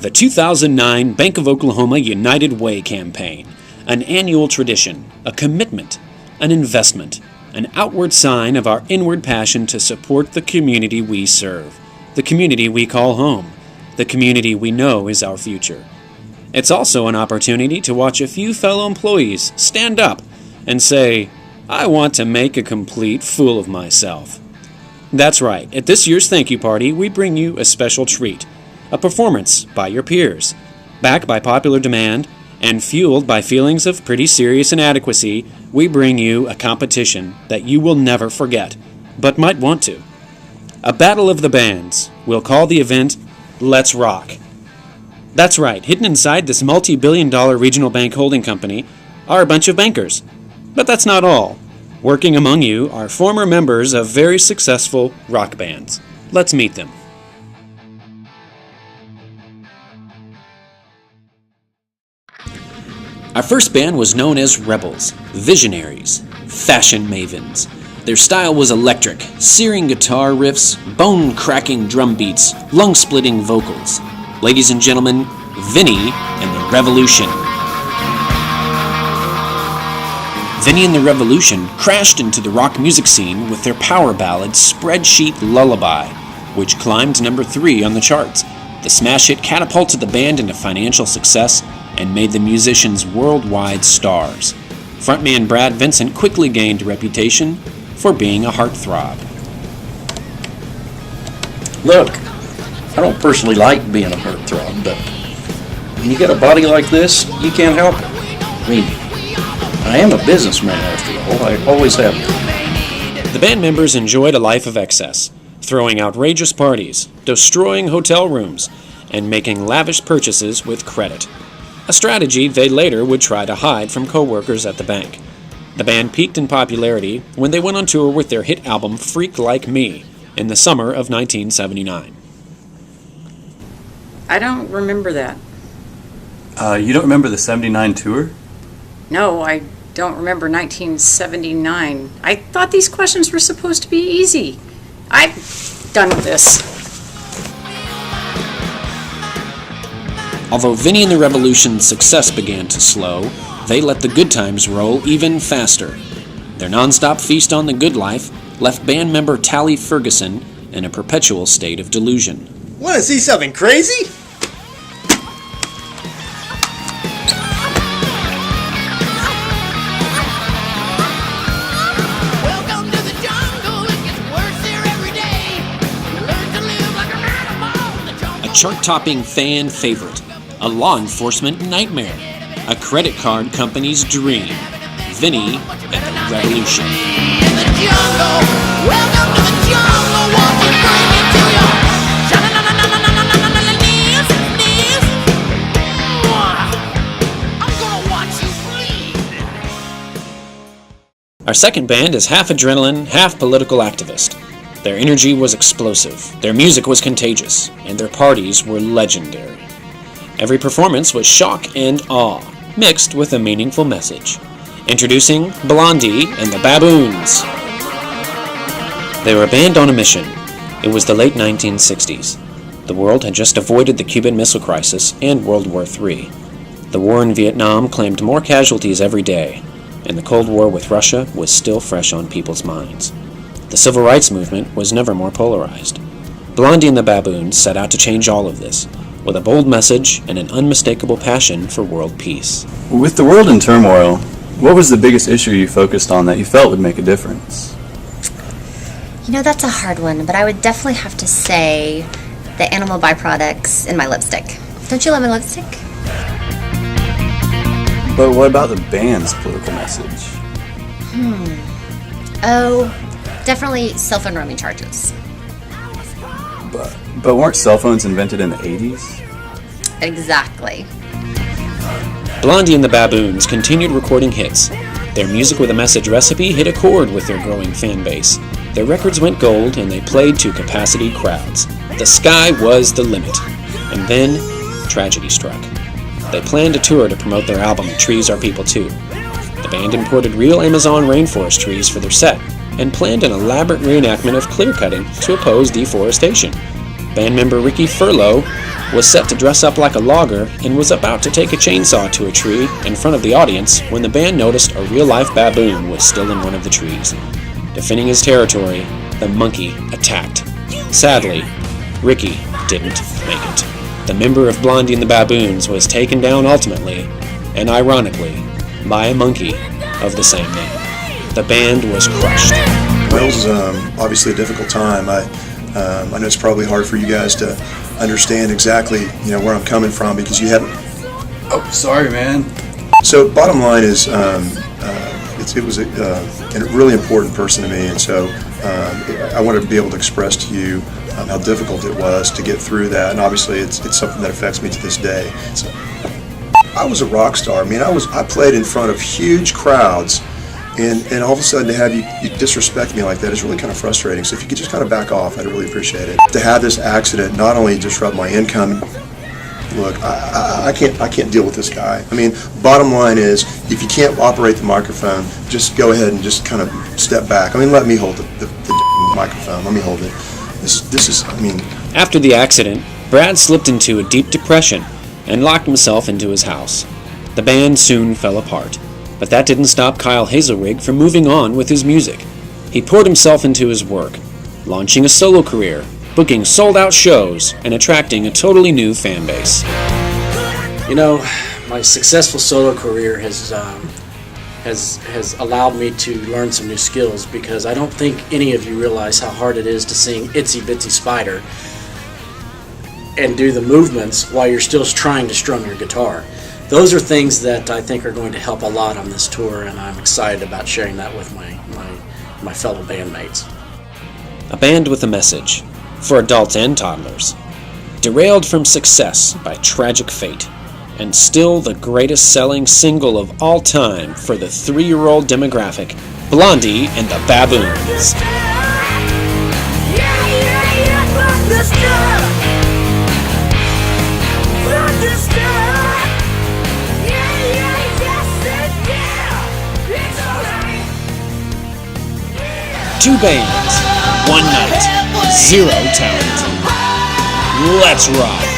The 2009 Bank of Oklahoma United Way campaign, an annual tradition, a commitment, an investment, an outward sign of our inward passion to support the community we serve, the community we call home, the community we know is our future. It's also an opportunity to watch a few fellow employees stand up and say, "I want to make a complete fool of myself." That's right, at this year's thank you party, we bring you a special treat, a performance by your peers, backed by popular demand, and fueled by feelings of pretty serious inadequacy. We bring you a competition that you will never forget, but might want to. A battle of the bands. We'll call the event Let's Rock. That's right, hidden inside this multi-billion-dollar regional bank holding company are a bunch of bankers. But that's not all. Working among you are former members of very successful rock bands. Let's meet them. Our first band was known as Rebels, visionaries, fashion mavens. Their style was electric, searing guitar riffs, bone-cracking drum beats, lung-splitting vocals. Ladies and gentlemen, Vinnie and the Revolution. Vinnie and the Revolution crashed into the rock music scene with their power ballad Spreadsheet Lullaby, which climbed number 3 on the charts. The smash hit catapulted the band into financial success and made the musicians worldwide stars. Frontman Brad Vincent quickly gained a reputation for being a heartthrob. Look, I don't personally like being a heartthrob, but when you get a body like this, you can't help it. I mean, I am a businessman after all. I always have been. The band members enjoyed a life of excess, throwing outrageous parties, destroying hotel rooms, and making lavish purchases with credit. A strategy they later would try to hide from co-workers at the bank. The band peaked in popularity when they went on tour with their hit album Freak Like Me in the summer of 1979. I don't remember that. You don't remember the 79 tour? No, I don't remember 1979. I thought these questions were supposed to be easy. I'm done with this. Although Vinnie and the Revolution's success began to slow, they let the good times roll even faster. Their non-stop feast on the good life left band member Tally Ferguson in a perpetual state of delusion. Want to see something crazy? A chart-topping fan favorite, a law enforcement nightmare, a credit card company's dream, Vinnie and the Revolution. Our second band is half adrenaline, half political activist. Their energy was explosive, their music was contagious, and their parties were legendary. Every performance was shock and awe, mixed with a meaningful message. Introducing Blondie and the Baboons. They were a band on a mission. It was the late 1960s. The world had just avoided the Cuban Missile Crisis and World War III. The war in Vietnam claimed more casualties every day, and the Cold War with Russia was still fresh on people's minds. The civil rights movement was never more polarized. Blondie and the Baboons set out to change all of this, with a bold message and an unmistakable passion for world peace. With the world in turmoil, what was the biggest issue you focused on that you felt would make a difference? You know, that's a hard one, but I would definitely have to say the animal byproducts in my lipstick. Don't you love my lipstick? But what about the band's political message? Oh, definitely cell phone roaming charges. But weren't cell phones invented in the 80s? Exactly. Blondie and the Baboons continued recording hits. Their music with a message recipe hit a chord with their growing fan base. Their records went gold and they played to capacity crowds. The sky was the limit. And then, tragedy struck. They planned a tour to promote their album, Trees Are People Too. The band imported real Amazon rainforest trees for their set and planned an elaborate reenactment of clear-cutting to oppose deforestation. Band member Ricky Furlow was set to dress up like a logger and was about to take a chainsaw to a tree in front of the audience when the band noticed a real-life baboon was still in one of the trees. Defending his territory, the monkey attacked. Sadly, Ricky didn't make it. The member of Blondie and the Baboons was taken down ultimately, and ironically, by a monkey of the same name. The band was crushed. Well, it was obviously a difficult time. I know it's probably hard for you guys to understand exactly, where I'm coming from because you haven't. Oh, sorry, man. So, bottom line is, it was a really important person to me, and so I wanted to be able to express to you how difficult it was to get through that, and obviously it's something that affects me to this day. So, I was a rock star. I mean, I played in front of huge crowds. And all of a sudden to have you disrespect me like that is really kind of frustrating. So if you could just kind of back off, I'd really appreciate it. To have this accident not only disrupt my income, look, I can't deal with this guy. I mean, bottom line is, if you can't operate the microphone, just go ahead and just kind of step back. I mean, let me hold the microphone. Let me hold it. This is, I mean. After the accident, Brad slipped into a deep depression and locked himself into his house. The band soon fell apart. But that didn't stop Kyle Hazelrig from moving on with his music. He poured himself into his work, launching a solo career, booking sold-out shows, and attracting a totally new fan base. My successful solo career has allowed me to learn some new skills because I don't think any of you realize how hard it is to sing Itsy Bitsy Spider and do the movements while you're still trying to strum your guitar. Those are things that I think are going to help a lot on this tour, and I'm excited about sharing that with my fellow bandmates. A band with a message, for adults and toddlers. Derailed from success by tragic fate, and still the greatest selling single of all time for the 3-year-old demographic, Blondie and the Baboons. Two bands, one night, zero talent. Let's rock!